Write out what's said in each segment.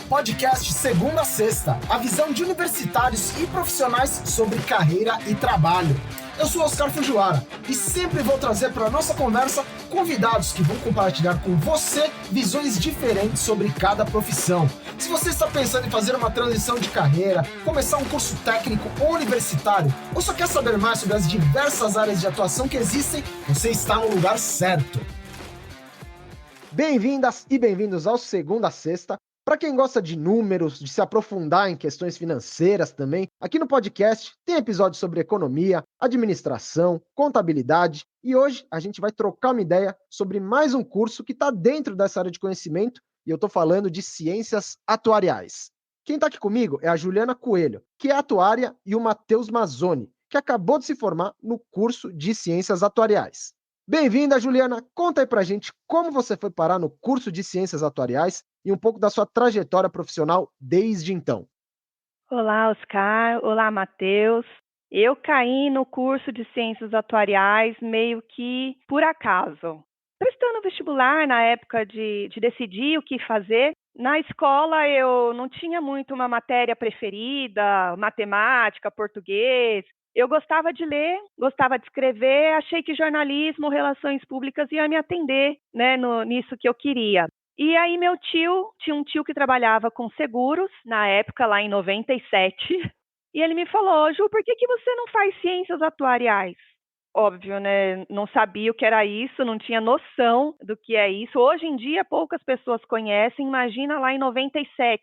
podcast Segunda a Sexta, a visão de universitários e profissionais sobre carreira e trabalho. Eu sou Oscar Fujiwara e sempre vou trazer para a nossa conversa convidados que vão compartilhar com você visões diferentes sobre cada profissão. Se você está pensando em fazer uma transição de carreira, começar um curso técnico ou universitário, ou só quer saber mais sobre as diversas áreas de atuação que existem, você está no lugar certo. Bem-vindas e bem-vindos ao Segunda a Sexta. Para quem gosta de números, de se aprofundar em questões financeiras também, aqui no podcast tem episódios sobre economia, administração, contabilidade e hoje a gente vai trocar uma ideia sobre mais um curso que está dentro dessa área de conhecimento e eu estou falando de ciências atuariais. Quem está aqui comigo é a Juliana Coelho, que é atuária, e o Matheus Mazzoni, que acabou de se formar no curso de ciências atuariais. Bem-vinda, Juliana. Conta aí pra gente como você foi parar no curso de ciências atuariais e um pouco da sua trajetória profissional desde então. Olá, Oscar. Olá, Matheus. Eu caí no curso de Ciências Atuariais meio que por acaso. Prestando vestibular na época de decidir o que fazer, na escola eu não tinha muito uma matéria preferida, matemática, português. Eu gostava de ler, gostava de escrever, achei que jornalismo, relações públicas ia me atender, né, nisso que eu queria. E aí tinha um tio que trabalhava com seguros, na época, lá em 97, e ele me falou: Ju, por que você não faz ciências atuariais? Óbvio, né? Não sabia o que era isso, não tinha noção do que é isso. Hoje em dia, poucas pessoas conhecem, imagina lá em 97.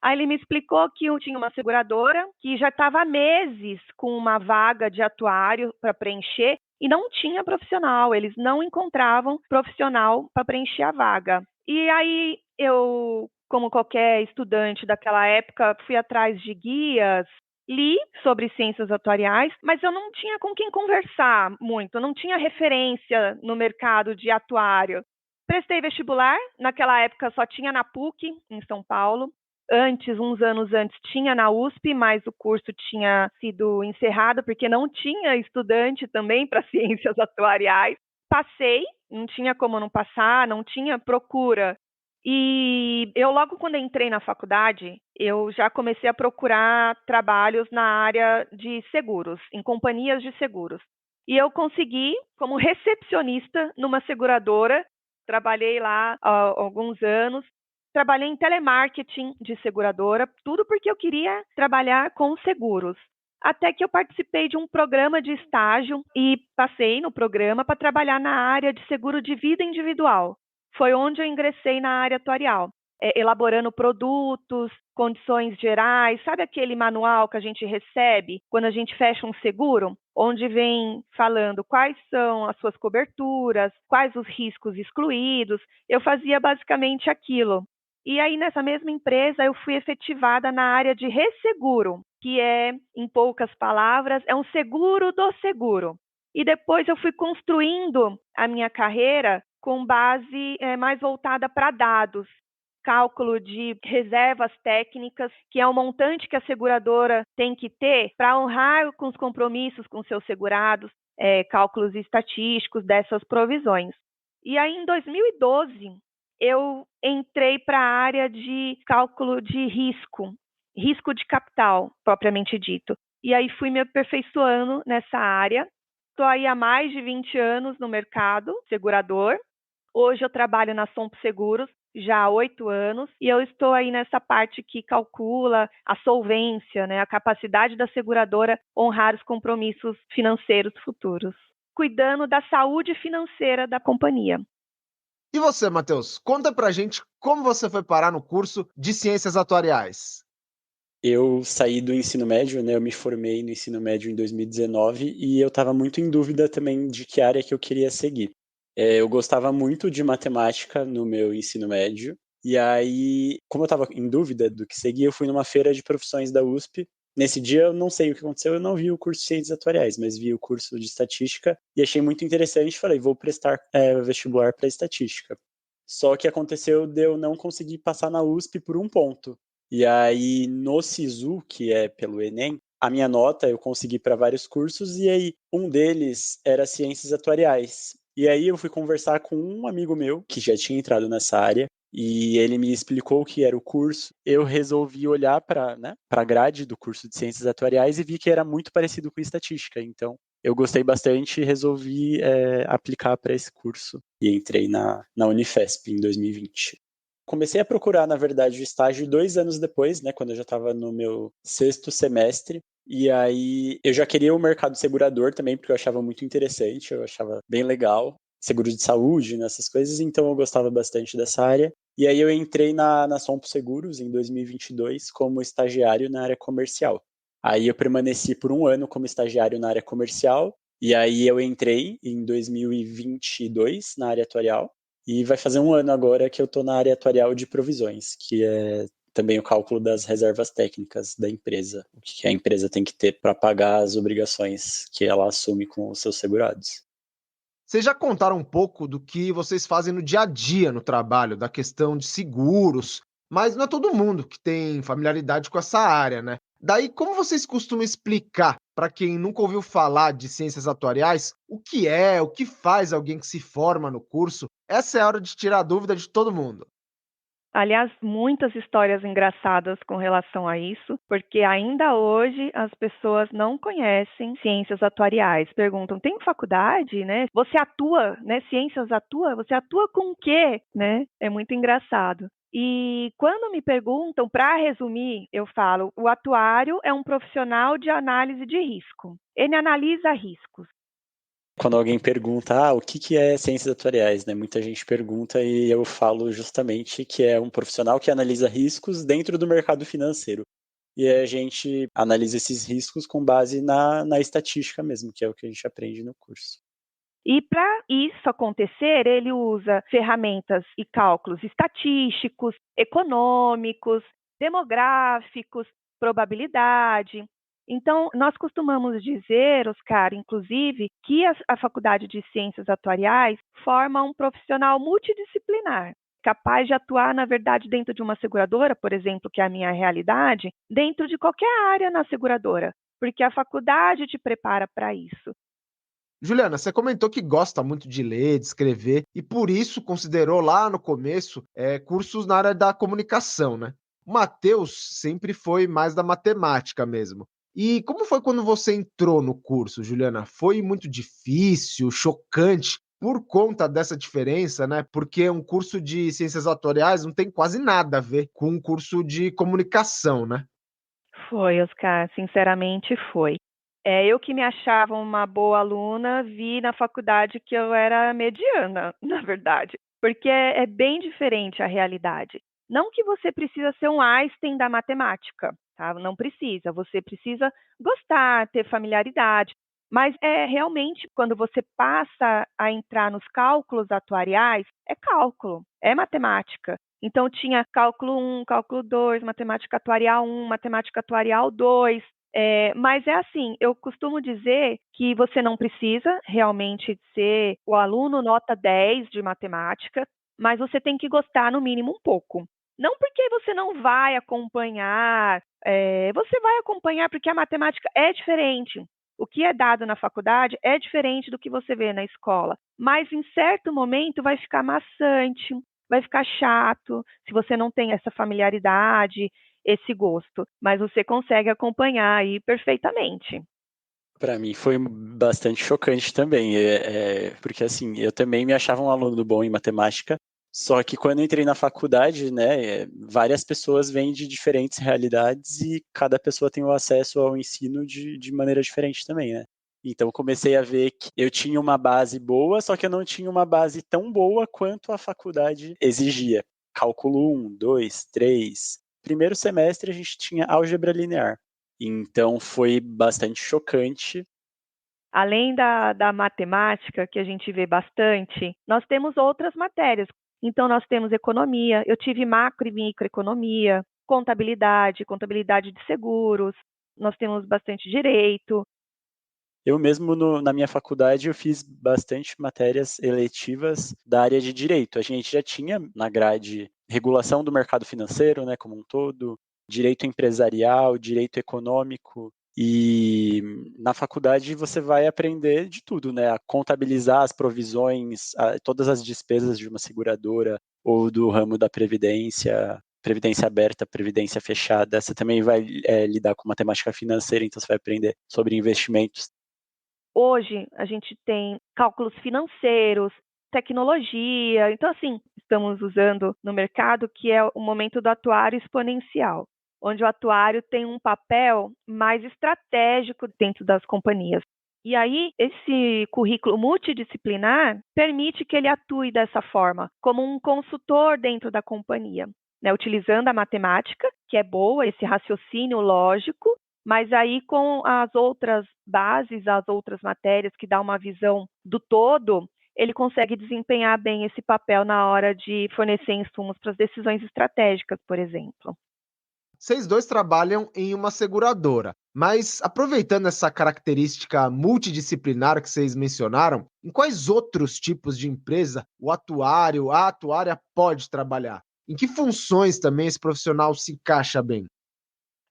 Aí ele me explicou que eu tinha uma seguradora que já estava há meses com uma vaga de atuário para preencher e não tinha profissional, eles não encontravam profissional para preencher a vaga. E aí eu, como qualquer estudante daquela época, fui atrás de guias, li sobre ciências atuariais, mas eu não tinha com quem conversar muito, não tinha referência no mercado de atuário. Prestei vestibular, naquela época só tinha na PUC, em São Paulo. Uns anos antes, tinha na USP, mas o curso tinha sido encerrado porque não tinha estudante também para ciências atuariais. Passei, não tinha como não passar, não tinha procura. E eu, logo quando entrei na faculdade, eu já comecei a procurar trabalhos na área de seguros, em companhias de seguros. E eu consegui, como recepcionista numa seguradora, trabalhei lá há alguns anos, trabalhei em telemarketing de seguradora, tudo porque eu queria trabalhar com seguros. Até que eu participei de um programa de estágio e passei no programa para trabalhar na área de seguro de vida individual. Foi onde eu ingressei na área atuarial, elaborando produtos, condições gerais, sabe aquele manual que a gente recebe quando a gente fecha um seguro? Onde vem falando quais são as suas coberturas, quais os riscos excluídos. Eu fazia basicamente aquilo. E aí, nessa mesma empresa, eu fui efetivada na área de resseguro, que é, em poucas palavras, é um seguro do seguro. E depois eu fui construindo a minha carreira com base mais voltada para dados, cálculo de reservas técnicas, que é um montante que a seguradora tem que ter para honrar com os compromissos com seus segurados, cálculos estatísticos dessas provisões. E aí, em 2012, eu entrei para a área de cálculo de risco de capital, propriamente dito. E aí fui me aperfeiçoando nessa área. Estou aí há mais de 20 anos no mercado segurador. Hoje eu trabalho na Sompo Seguros, já há 8 anos, e eu estou aí nessa parte que calcula a solvência, né, a capacidade da seguradora honrar os compromissos financeiros futuros, cuidando da saúde financeira da companhia. E você, Matheus? Conta pra gente como você foi parar no curso de ciências atuariais. Eu saí do ensino médio, né? Eu me formei no ensino médio em 2019 e eu estava muito em dúvida também de que área que eu queria seguir. Eu gostava muito de matemática no meu ensino médio e aí, como eu estava em dúvida do que seguir, eu fui numa feira de profissões da USP. Nesse dia eu não sei o que aconteceu, eu não vi o curso de Ciências Atuariais, mas vi o curso de Estatística e achei muito interessante. Falei, vou prestar vestibular para Estatística. Só que aconteceu de eu não conseguir passar na USP por um ponto. E aí, no SISU, que é pelo Enem, a minha nota eu consegui para vários cursos, e aí um deles era Ciências Atuariais. E aí eu fui conversar com um amigo meu, que já tinha entrado nessa área, e ele me explicou o que era o curso. Eu resolvi olhar para, né, a grade do curso de Ciências Atuariais e vi que era muito parecido com estatística. Então, eu gostei bastante e resolvi aplicar para esse curso e entrei na Unifesp em 2020. Comecei a procurar, na verdade, o estágio 2 anos depois, né, quando eu já estava no meu 6º semestre. E aí eu já queria o mercado segurador também, porque eu achava muito interessante, eu achava bem legal. Seguro de saúde, nessas coisas, então eu gostava bastante dessa área. E aí eu entrei na Sompo Seguros em 2022 como estagiário na área comercial. Aí eu permaneci por 1 ano como estagiário na área comercial, e aí eu entrei em 2022 na área atuarial, e vai fazer 1 ano agora que eu estou na área atuarial de provisões, que é também o cálculo das reservas técnicas da empresa, o que a empresa tem que ter para pagar as obrigações que ela assume com os seus segurados. Vocês já contaram um pouco do que vocês fazem no dia a dia no trabalho, da questão de seguros, mas não é todo mundo que tem familiaridade com essa área, né? Daí, como vocês costumam explicar para quem nunca ouviu falar de ciências atuariais o que é, o que faz alguém que se forma no curso? Essa é a hora de tirar a dúvida de todo mundo. Aliás, muitas histórias engraçadas com relação a isso, porque ainda hoje as pessoas não conhecem ciências atuariais. Perguntam: tem faculdade, né? Você atua, né? Ciências atua? Você atua com o quê, né? É muito engraçado. E quando me perguntam, para resumir, eu falo: o atuário é um profissional de análise de risco. Ele analisa riscos. Quando alguém pergunta, o que é ciências atuariais, né? Muita gente pergunta e eu falo justamente que é um profissional que analisa riscos dentro do mercado financeiro. E a gente analisa esses riscos com base na estatística mesmo, que é o que a gente aprende no curso. E para isso acontecer, ele usa ferramentas e cálculos estatísticos, econômicos, demográficos, probabilidade. Então, nós costumamos dizer, Oscar, inclusive, que a Faculdade de Ciências Atuariais forma um profissional multidisciplinar, capaz de atuar, na verdade, dentro de uma seguradora, por exemplo, que é a minha realidade, dentro de qualquer área na seguradora, porque a faculdade te prepara para isso. Juliana, você comentou que gosta muito de ler, de escrever, e por isso considerou lá no começo cursos na área da comunicação, né? O Matheus sempre foi mais da matemática mesmo. E como foi quando você entrou no curso, Juliana? Foi muito difícil, chocante, por conta dessa diferença, né? Porque um curso de ciências atuariais não tem quase nada a ver com um curso de comunicação, né? Foi, Oscar, sinceramente foi. Eu que me achava uma boa aluna, vi na faculdade que eu era mediana, na verdade, porque é bem diferente a realidade. Não que você precisa ser um Einstein da matemática, tá? Não precisa, você precisa gostar, ter familiaridade, mas é realmente quando você passa a entrar nos cálculos atuariais, é cálculo, é matemática. Então tinha cálculo 1, cálculo 2, matemática atuarial 1, matemática atuarial 2. Mas é assim, eu costumo dizer que você não precisa realmente ser o aluno nota 10 de matemática, mas você tem que gostar no mínimo um pouco. Não porque você não vai acompanhar, você vai acompanhar porque a matemática é diferente. O que é dado na faculdade é diferente do que você vê na escola, mas em certo momento vai ficar maçante, vai ficar chato, se você não tem essa familiaridade, esse gosto, mas você consegue acompanhar aí perfeitamente. Para mim foi bastante chocante também, porque assim, eu também me achava um aluno bom em matemática, só que quando eu entrei na faculdade, né, várias pessoas vêm de diferentes realidades e cada pessoa tem o acesso ao ensino de maneira diferente também, né. Então comecei a ver que eu tinha uma base boa, só que eu não tinha uma base tão boa quanto a faculdade exigia. Cálculo 1, 2, 3. Primeiro semestre a gente tinha álgebra linear. Então foi bastante chocante. Além da matemática, que a gente vê bastante, nós temos outras matérias. Então, nós temos economia, eu tive macro e microeconomia, contabilidade, contabilidade de seguros, nós temos bastante direito. Eu mesmo na minha faculdade eu fiz bastante matérias eletivas da área de direito. A gente já tinha na grade regulação do mercado financeiro, né, como um todo, direito empresarial, direito econômico, e na faculdade você vai aprender de tudo, né, a contabilizar as provisões, todas as despesas de uma seguradora, ou do ramo da previdência aberta, previdência fechada, você também vai lidar com matemática financeira, então você vai aprender sobre investimentos. Hoje a gente tem cálculos financeiros, tecnologia, então assim, estamos usando no mercado que é o momento do atuário exponencial, onde o atuário tem um papel mais estratégico dentro das companhias. E aí, esse currículo multidisciplinar permite que ele atue dessa forma, como um consultor dentro da companhia, né, utilizando a matemática, que é boa, esse raciocínio lógico, mas aí com as outras bases, as outras matérias que dá uma visão do todo, ele consegue desempenhar bem esse papel na hora de fornecer insumos para as decisões estratégicas, por exemplo. Vocês dois trabalham em uma seguradora, mas aproveitando essa característica multidisciplinar que vocês mencionaram, em quais outros tipos de empresa a atuária pode trabalhar? Em que funções também esse profissional se encaixa bem?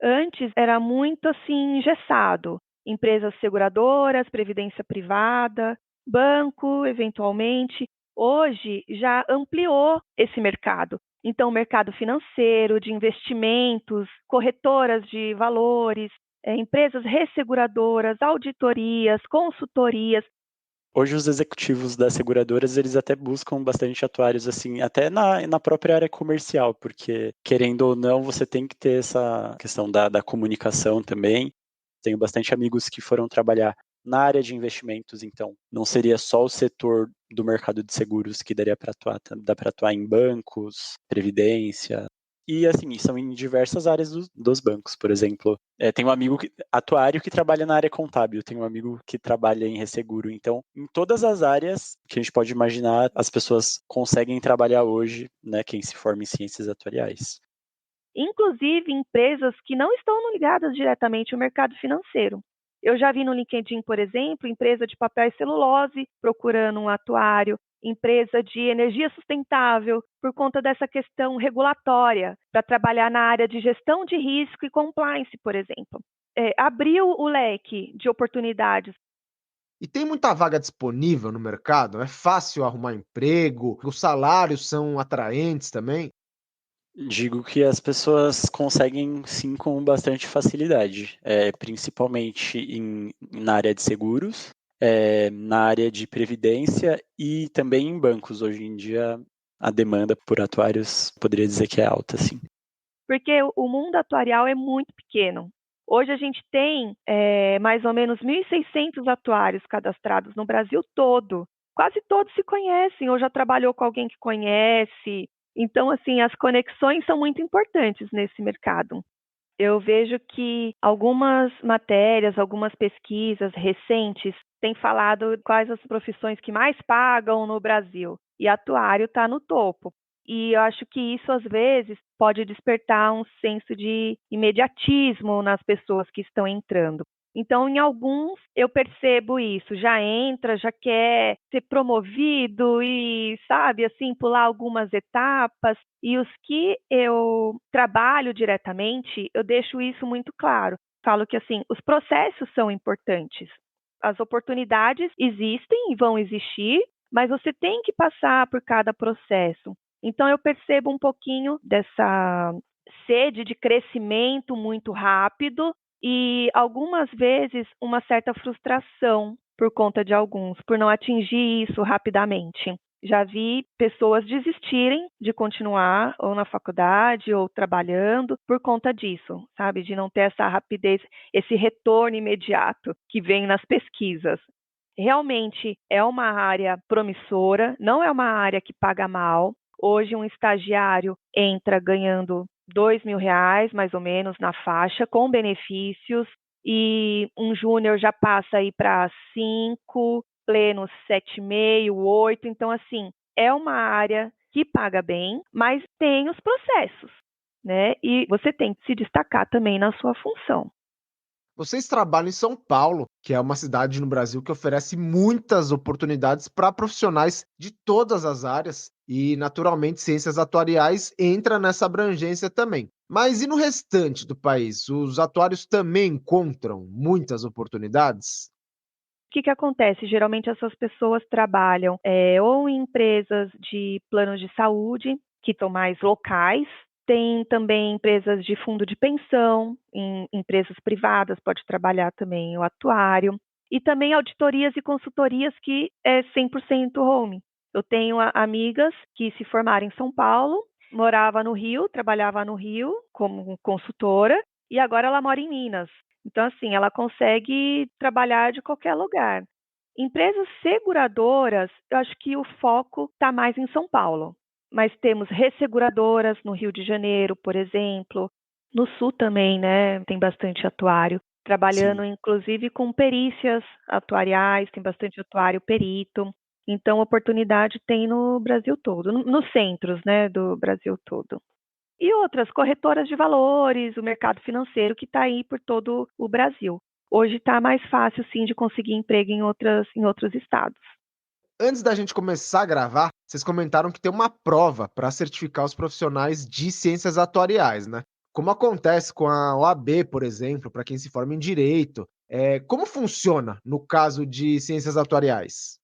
Antes era muito assim engessado. Empresas seguradoras, previdência privada, banco, eventualmente. Hoje já ampliou esse mercado. Então, mercado financeiro, de investimentos, corretoras de valores, empresas resseguradoras, auditorias, consultorias. Hoje os executivos das seguradoras, eles até buscam bastante atuários, assim, até na própria área comercial, porque, querendo ou não, você tem que ter essa questão da comunicação também. Tenho bastante amigos que foram trabalhar na área de investimentos, então não seria só o setor do mercado de seguros que daria para atuar, dá para atuar em bancos, previdência, e assim, são em diversas áreas dos bancos, por exemplo. Tem um amigo atuário que trabalha na área contábil, tem um amigo que trabalha em resseguro. Então, em todas as áreas que a gente pode imaginar, as pessoas conseguem trabalhar hoje, né, quem se forma em ciências atuariais. Inclusive empresas que não estão ligadas diretamente ao mercado financeiro. Eu já vi no LinkedIn, por exemplo, empresa de papel e celulose procurando um atuário, empresa de energia sustentável, por conta dessa questão regulatória, para trabalhar na área de gestão de risco e compliance, por exemplo. Abriu o leque de oportunidades. E tem muita vaga disponível no mercado? É fácil arrumar emprego? Os salários são atraentes também? Digo que as pessoas conseguem sim com bastante facilidade, principalmente na área de seguros, na área de previdência e também em bancos. Hoje em dia, a demanda por atuários poderia dizer que é alta, sim. Porque o mundo atuarial é muito pequeno. Hoje a gente tem mais ou menos 1.600 atuários cadastrados no Brasil todo. Quase todos se conhecem ou já trabalhou com alguém que conhece. Então, assim, as conexões são muito importantes nesse mercado. Eu vejo que algumas matérias, algumas pesquisas recentes têm falado quais as profissões que mais pagam no Brasil. E atuário está no topo. E eu acho que isso, às vezes, pode despertar um senso de imediatismo nas pessoas que estão entrando. Então, em alguns, eu percebo isso, já entra, já quer ser promovido e, sabe, assim, pular algumas etapas. E os que eu trabalho diretamente, eu deixo isso muito claro. Falo que, assim, os processos são importantes. As oportunidades existem e vão existir, mas você tem que passar por cada processo. Então, eu percebo um pouquinho dessa sede de crescimento muito rápido e, algumas vezes, uma certa frustração por conta de alguns, por não atingir isso rapidamente. Já vi pessoas desistirem de continuar ou na faculdade ou trabalhando por conta disso, sabe? De não ter essa rapidez, esse retorno imediato que vem nas pesquisas. Realmente é uma área promissora, não é uma área que paga mal. Hoje, um estagiário entra ganhando R$ 2.000, mais ou menos, na faixa, com benefícios, e um júnior já passa aí para 5, pleno 7,5, 8. Então, assim, é uma área que paga bem, mas tem os processos, né? E você tem que se destacar também na sua função. Vocês trabalham em São Paulo, que é uma cidade no Brasil que oferece muitas oportunidades para profissionais de todas as áreas e, naturalmente, ciências atuariais entra nessa abrangência também. Mas e no restante do país? Os atuários também encontram muitas oportunidades? que acontece? Geralmente essas pessoas trabalham ou em empresas de planos de saúde, que são mais locais, tem também empresas de fundo de pensão, em empresas privadas, pode trabalhar também o atuário, e também auditorias e consultorias que é 100% home. Eu tenho amigas que se formaram em São Paulo, morava no Rio, trabalhava no Rio como consultora, e agora ela mora em Minas. Então, assim, ela consegue trabalhar de qualquer lugar. Empresas seguradoras, eu acho que o foco está mais em São Paulo. Mas temos resseguradoras no Rio de Janeiro, por exemplo. No Sul também, né? Tem bastante atuário. Sim. Trabalhando, inclusive, com perícias atuariais, tem bastante atuário perito. Então, oportunidade tem no Brasil todo, nos centros, né, do Brasil todo. E outras corretoras de valores, o mercado financeiro que está aí por todo o Brasil. Hoje está mais fácil, sim, de conseguir emprego em outros estados. Antes da gente começar a gravar, vocês comentaram que tem uma prova para certificar os profissionais de ciências atuariais, né? Como acontece com a OAB, por exemplo, para quem se forma em direito. Como funciona no caso de ciências atuariais?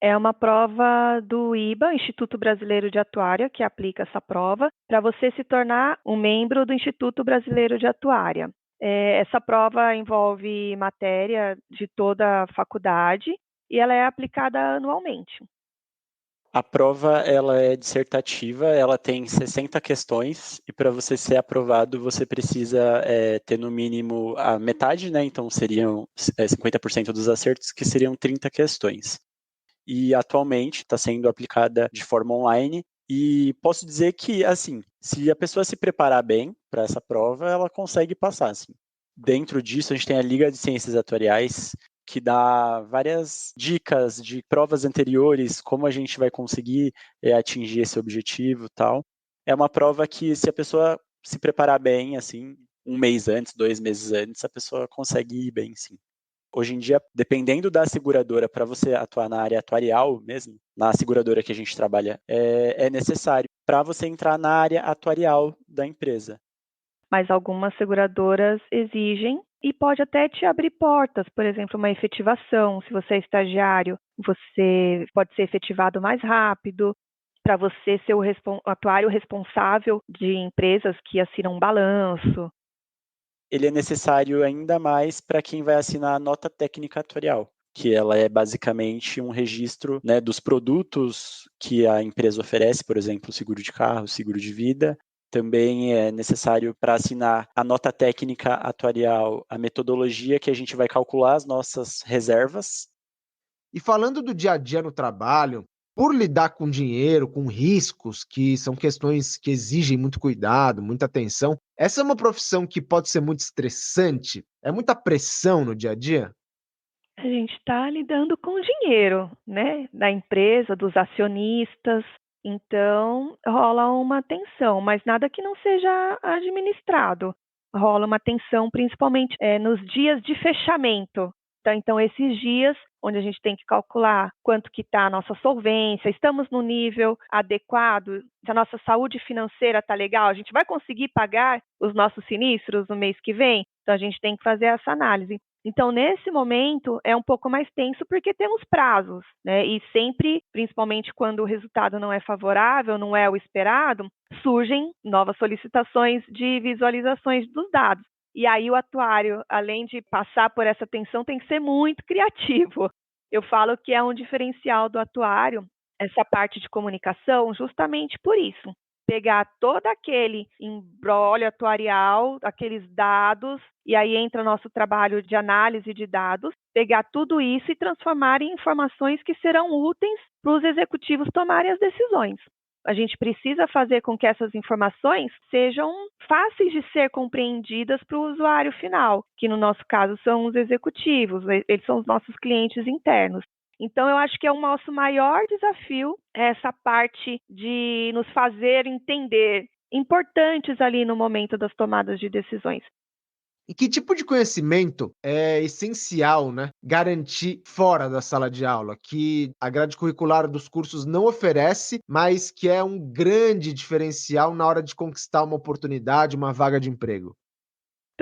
É uma prova do IBA, Instituto Brasileiro de Atuária, que aplica essa prova, para você se tornar um membro do Instituto Brasileiro de Atuária. Essa prova envolve matéria de toda a faculdade e ela é aplicada anualmente. A prova ela é dissertativa, ela tem 60 questões e para você ser aprovado você precisa ter no mínimo a metade, né? Então seriam 50% dos acertos, que seriam 30 questões. E atualmente está sendo aplicada de forma online e posso dizer que, assim, se a pessoa se preparar bem para essa prova, ela consegue passar, assim. Dentro disso, a gente tem a Liga de Ciências Atuariais, que dá várias dicas de provas anteriores, como a gente vai conseguir atingir esse objetivo e tal. É uma prova que, se a pessoa se preparar bem, assim, 1 mês antes, 2 meses antes, a pessoa consegue ir bem, sim. Hoje em dia, dependendo da seguradora, para você atuar na área atuarial mesmo, na seguradora que a gente trabalha, é necessário para você entrar na área atuarial da empresa. Mas algumas seguradoras exigem e pode até te abrir portas, por exemplo, uma efetivação. Se você é estagiário, você pode ser efetivado mais rápido, para você ser o atuário responsável de empresas que assinam um balanço. Ele é necessário ainda mais para quem vai assinar a nota técnica atuarial, que ela é basicamente um registro, né, dos produtos que a empresa oferece, por exemplo, seguro de carro, seguro de vida. Também é necessário para assinar a nota técnica atuarial, a metodologia que a gente vai calcular as nossas reservas. E falando do dia a dia no trabalho, por lidar com dinheiro, com riscos, que são questões que exigem muito cuidado, muita atenção, essa é uma profissão que pode ser muito estressante? É muita pressão no dia a dia? A gente está lidando com o dinheiro, né, da empresa, dos acionistas, então rola uma tensão, mas nada que não seja administrado. Rola uma tensão principalmente nos dias de fechamento. Tá? Então, esses dias onde a gente tem que calcular quanto que está a nossa solvência, estamos no nível adequado, se a nossa saúde financeira está legal, a gente vai conseguir pagar os nossos sinistros no mês que vem? Então, a gente tem que fazer essa análise. Então, nesse momento, é um pouco mais tenso porque temos prazos, né? E sempre, principalmente quando o resultado não é favorável, não é o esperado, surgem novas solicitações de visualizações dos dados. E aí o atuário, além de passar por essa tensão, tem que ser muito criativo. Eu falo que é um diferencial do atuário, essa parte de comunicação, justamente por isso. Pegar todo aquele imbróglio atuarial, aqueles dados, e aí entra o nosso trabalho de análise de dados, pegar tudo isso e transformar em informações que serão úteis para os executivos tomarem as decisões. A gente precisa fazer com que essas informações sejam fáceis de ser compreendidas para o usuário final, que no nosso caso são os executivos, eles são os nossos clientes internos. Então, eu acho que é o nosso maior desafio, essa parte de nos fazer entender, importantes ali no momento das tomadas de decisões. E que tipo de conhecimento é essencial, né, garantir fora da sala de aula, que a grade curricular dos cursos não oferece, mas que é um grande diferencial na hora de conquistar uma oportunidade, uma vaga de emprego?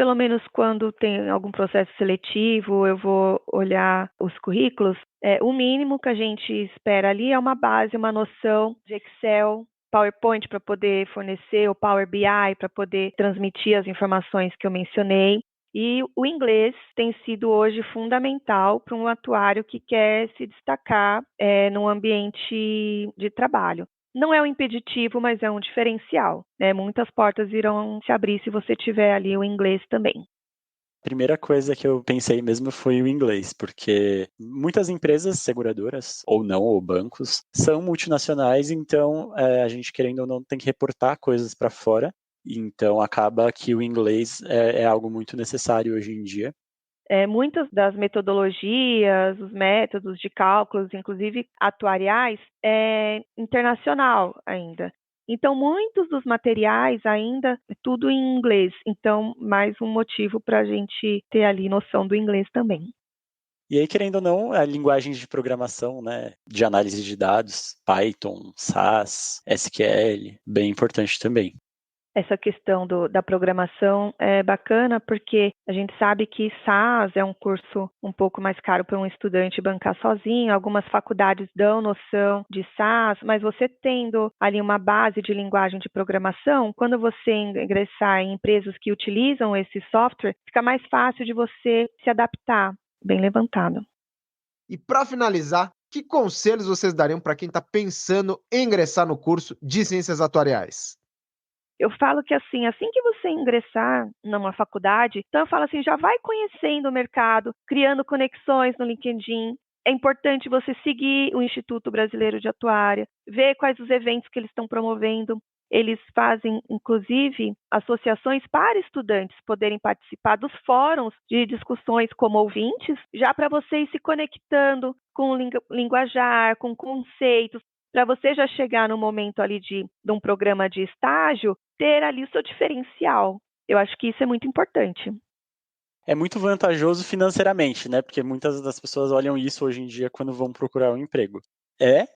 pelo menos quando tem algum processo seletivo, eu vou olhar os currículos, o mínimo que a gente espera ali é uma base, uma noção de Excel, PowerPoint para poder fornecer, o Power BI para poder transmitir as informações que eu mencionei. E o inglês tem sido hoje fundamental para um atuário que quer se destacar no ambiente de trabalho. Não é um impeditivo, mas é um diferencial, né? Muitas portas irão se abrir se você tiver ali o inglês também. A primeira coisa que eu pensei mesmo foi o inglês, porque muitas empresas seguradoras, ou não, ou bancos, são multinacionais, então a gente, querendo ou não, tem que reportar coisas para fora, então acaba que o inglês é algo muito necessário hoje em dia. Muitas das metodologias, os métodos de cálculos, inclusive atuariais, é internacional ainda. Então, muitos dos materiais ainda é tudo em inglês. Então, mais um motivo para a gente ter ali noção do inglês também. E aí, querendo ou não, linguagens de programação, né, de análise de dados, Python, SAS, SQL, bem importante também. Essa questão da programação é bacana porque a gente sabe que SAS é um curso um pouco mais caro para um estudante bancar sozinho. Algumas faculdades dão noção de SAS, mas você tendo ali uma base de linguagem de programação, quando você ingressar em empresas que utilizam esse software, fica mais fácil de você se adaptar. Bem levantado. E para finalizar, que conselhos vocês dariam para quem está pensando em ingressar no curso de Ciências Atuariais? Eu falo que assim que você ingressar numa faculdade, então eu falo assim, já vai conhecendo o mercado, criando conexões no LinkedIn. É importante você seguir o Instituto Brasileiro de Atuária, ver quais os eventos que eles estão promovendo. Eles fazem, inclusive, associações para estudantes poderem participar dos fóruns de discussões como ouvintes, já para você ir se conectando com linguajar, com conceitos, para você já chegar no momento ali de um programa de estágio, ter ali o seu diferencial. Eu acho que isso é muito importante. É muito vantajoso financeiramente, né? Porque muitas das pessoas olham isso hoje em dia quando vão procurar um emprego. É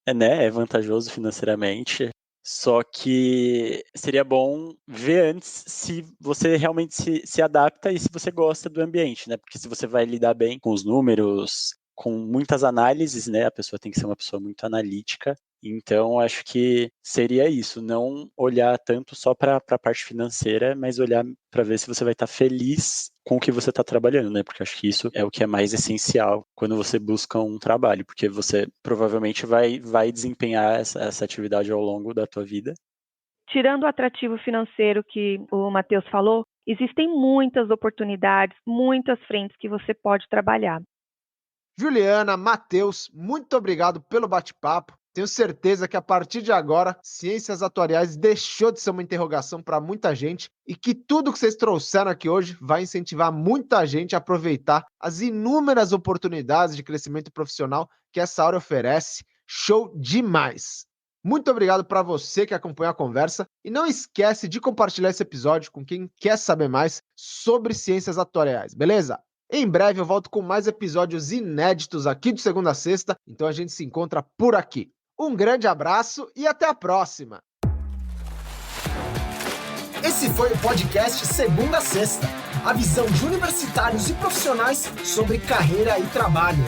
vantajoso financeiramente, só que seria bom ver antes se você realmente se adapta e se você gosta do ambiente, né? Porque se você vai lidar bem com os números, com muitas análises, né? A pessoa tem que ser uma pessoa muito analítica. Então, acho que seria isso, não olhar tanto só para a parte financeira, mas olhar para ver se você vai estar feliz com o que você está trabalhando, né? Porque acho que isso é o que é mais essencial quando você busca um trabalho, porque você provavelmente vai desempenhar essa atividade ao longo da tua vida. Tirando o atrativo financeiro que o Matheus falou, existem muitas oportunidades, muitas frentes que você pode trabalhar. Juliana, Matheus, muito obrigado pelo bate-papo. Tenho certeza que a partir de agora, Ciências Atuariais deixou de ser uma interrogação para muita gente e que tudo que vocês trouxeram aqui hoje vai incentivar muita gente a aproveitar as inúmeras oportunidades de crescimento profissional que essa área oferece. Show demais! Muito obrigado para você que acompanhou a conversa e não esquece de compartilhar esse episódio com quem quer saber mais sobre Ciências Atuariais, beleza? Em breve eu volto com mais episódios inéditos aqui de segunda a sexta, então a gente se encontra por aqui. Um grande abraço e até a próxima! Esse foi o podcast Segunda a Sexta, a visão de universitários e profissionais sobre carreira e trabalho.